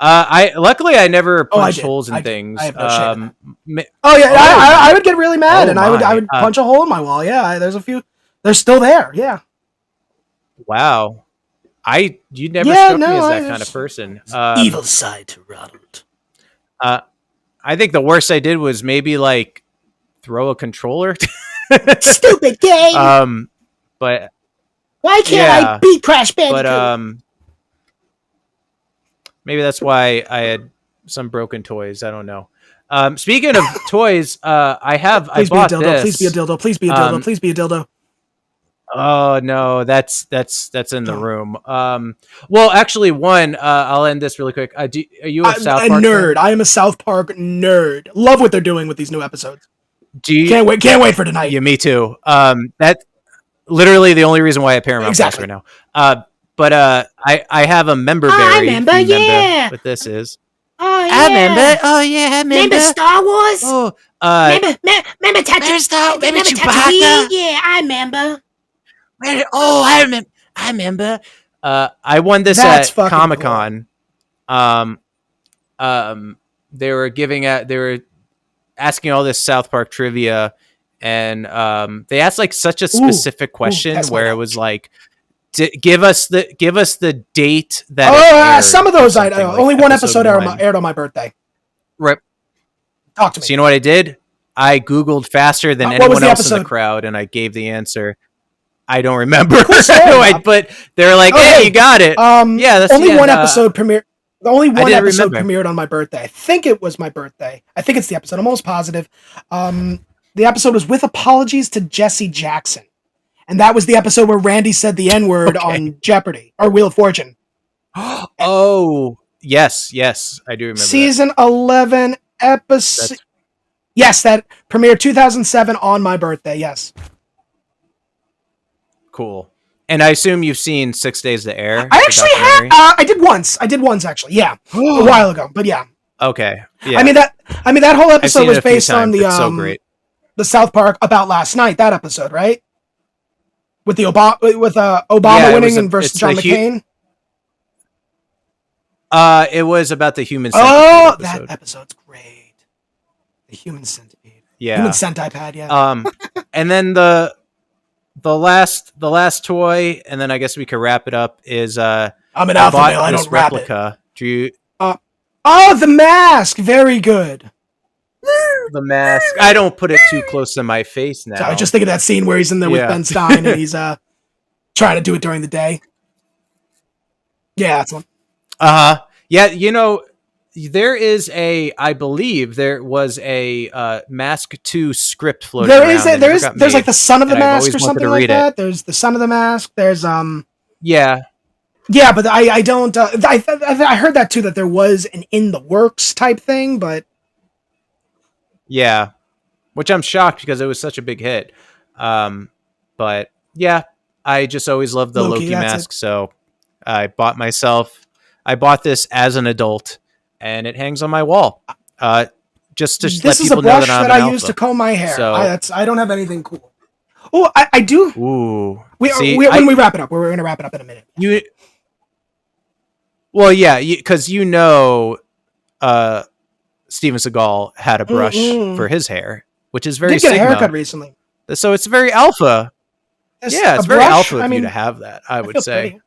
Luckily I never punched holes in things. I have no shame. I would get really mad, and I would punch a hole in my wall. Yeah, there's a few. They're still there. Yeah. Wow. You never struck me as that kind of person. Evil side to Ronald. I think the worst I did was maybe like throw a controller. Stupid game. But why can't I beat Crash Bandicoot? But maybe that's why I had some broken toys. I don't know. Speaking of toys, I bought this. Please be a dildo. Please be a dildo. Please be a dildo. Oh no, that's in the room. Well, actually, I'll end this really quick. Are you a South Park nerd? fan? I am a South Park nerd. Love what they're doing with these new episodes. Can't wait for tonight. Yeah, me too. That's literally the only reason why I Paramount Plus right now. But I have a member berry. I remember, yeah. What this is. Oh yeah. I remember. Oh yeah, I remember Star Wars. Oh, remember Tatooine? Remember Chewbacca? Yeah, I remember. I remember. I won this at Comic-Con. Cool. They were asking all this South Park trivia, and they asked like such a specific question where it was like, give us the date that. Oh, some of those I know. Only one episode aired on my birthday. Right. Talk to me. So you know what I did? I Googled faster than anyone else in the crowd, and I gave the answer. I don't remember. Cool story, Rob. But they're like, Oh, hey, hey, you got it. Yeah, that's only the one end. episode premiered. The only one didn't episode remember. premiered on my birthday. I think it was my birthday. I think it's the episode. I'm almost positive. The episode was with apologies to Jesse Jackson, and that was the episode where Randy said the N-word on Jeopardy or Wheel of Fortune. Oh, yes, I do remember. Season 11 episode. That's- Yes, that premiered 2007 on my birthday. Yes. Cool. And I assume you've seen 6 Days to Air. I actually had. I did once actually. Yeah, a while ago. But yeah. Okay. Yeah. I mean that whole I've episode seen it was a few based on times. the It's so great. the South Park About Last Night. That episode, right? With the Obama Yeah, it winning was and versus it's John the McCain. It was about the human centipede Oh, episode. that episode's great. The human centipede. Yeah. Human centipede. Yeah. And then the last toy, and then I guess we could wrap it up. Is I'm an I alpha bought male. I this don't rap it. replica. Do you Oh, the mask. Very good. the mask? I don't put it too close to my face now. So I just think of that scene where he's in there with Yeah. Ben Stein and he's trying to do it during the day. Yeah, that's one. Yeah, you know, there is I believe there was a Mask 2 script floating around. and it got There's like made, the Son of the and I've Mask always or wanted something to like read that. There's the Son of the Mask. There's Yeah. yeah, but I don't I heard that too, that there was an in the works type thing, but Yeah. Which I'm shocked because it was such a big hit. But yeah, I just always loved the Loki that's mask, so I bought this as an adult, and it hangs on my wall. Just to let this is a people know brush that I'm that an I alpha. use to comb my hair. So- I don't have anything cool. Oh, I do. Ooh. When we wrap it up, we're going to wrap it up in a minute. Well, yeah, because Steven Seagal had a brush for his hair, which is very Did get a Sigma. haircut recently. So it's very alpha. Yeah, it's a very brush, alpha of I mean, you to have that, I would feel say. pretty.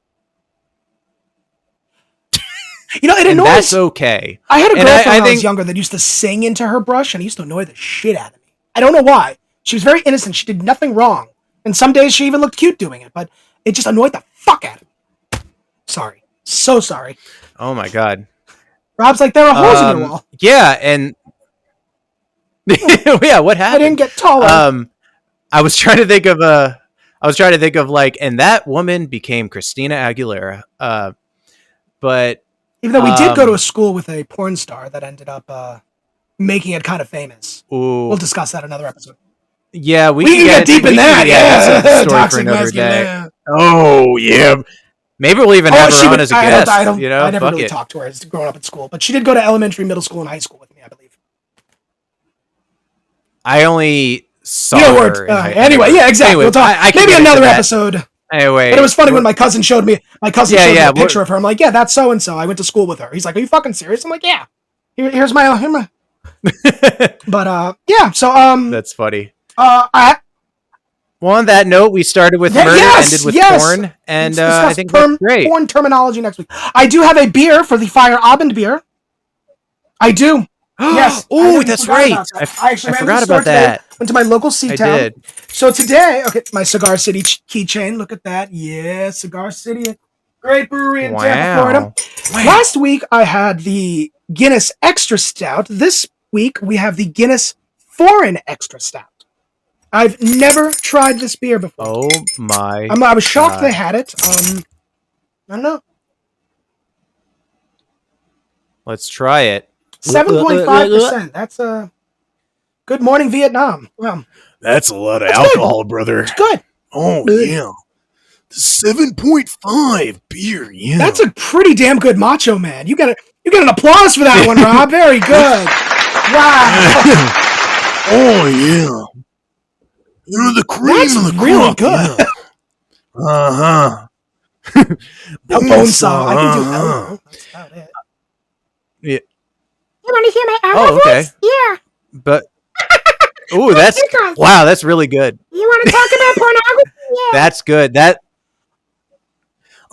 You know, it And annoys. that's okay. I had a And girlfriend I when I was think- younger that used to sing into her brush, and it used to annoy the shit out of me. I don't know why. She was very innocent. She did nothing wrong. And some days she even looked cute doing it, but it just annoyed the fuck out of me. Sorry. So sorry. Oh my god. Rob's like, there are holes in your wall. Yeah, and yeah, what I happened? didn't get taller. I was trying to think of like, and that woman became Christina Aguilera. But Even though we did go to a school with a porn star that ended up making it kind of famous. ooh, We'll discuss that another episode. yeah, We can get deep in that. that's Yeah. a story for Toxic another day. masculinity. Oh yeah, maybe we'll even have her on as a guest. I never fuck really it. talked to her as growing up at school, but she did go to elementary, middle school, and high school with me, I believe. I only saw Yeah, her. in high- anyway, yeah, exactly. Anyway, We'll talk. I can Maybe get into another that. episode. Anyway, But it was funny when my cousin showed me. My cousin showed me a we're- picture of her. I'm like, yeah, that's so and so. I went to school with her. He's like, are you fucking serious? I'm like, yeah. Here's my. But yeah. So That's funny. I Well, on that note, we started with murder, ended with porn, and Let's I discuss think that's great. porn terminology next week. I do have a beer for the Fire Abend beer. I do. Yes. I Oh, never that's forgot right. about that. I actually ran to forgot the store about today, that. Went to my local I C-Town. did. So today, okay, my Cigar City keychain. Look at that. Yeah, Cigar City. Great brewery in Tampa, Florida. Last week, I had the Guinness Extra Stout. This week, we have the Guinness Foreign Extra Stout. I've never tried this beer before. Oh my! I was shocked God. they had it. I don't know. Let's try it. 7.5%. That's a good morning, Vietnam. Well, That's a lot of That's alcohol, brother. it's good. Oh, Good. yeah. 7.5 beer, yeah. That's a pretty damn good Macho Man. You get an applause for that one, Rob. Very good. Wow. Oh, yeah. You know, the cream That's of the crop. really good. Yeah. Uh-huh. A bone saw. I can do Uh-huh. Elmo. That's about it. Yeah. You want to hear my Elmo Oh, okay. voice? Yeah. But ooh, that's Because wow. That's really good. you want to talk about pornography? Yeah. That's good. That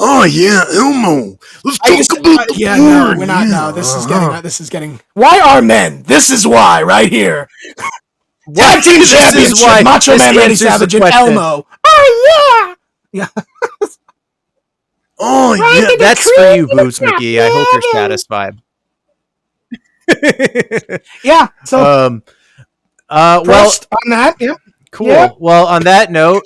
Oh, yeah, Elmo. Let's I talk used to- about the yeah, porn. no, we're not. Yeah. No, this is Uh-huh. getting. Why are men? This is why, right here. Tag team this is championship. why Macho this Man Randy answers the Savage and question. Elmo. Oh, yeah. Yeah. Oh, Right yeah, to the that's for you, tree, Boobs McGee. I hope you're yeah. satisfied. Yeah. So Well, trust on that. Yeah. cool. Yeah. Well, on that note,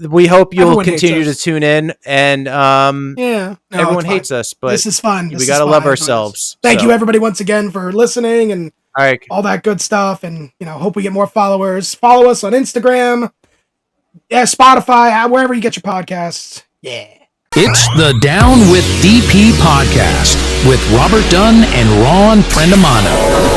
we hope you'll Everyone hates continue to us. tune in, and Yeah. No, everyone it's fine. hates us, but This is fun. we This gotta is love fun. I enjoy this. ourselves. Thank so. you, everybody, once again for listening and All right. all that good stuff. And hope we get more followers. Follow us on Instagram, Spotify, wherever you get your podcasts. Yeah. It's the Down with DP podcast with Robert Dunn and Ron Prendamano.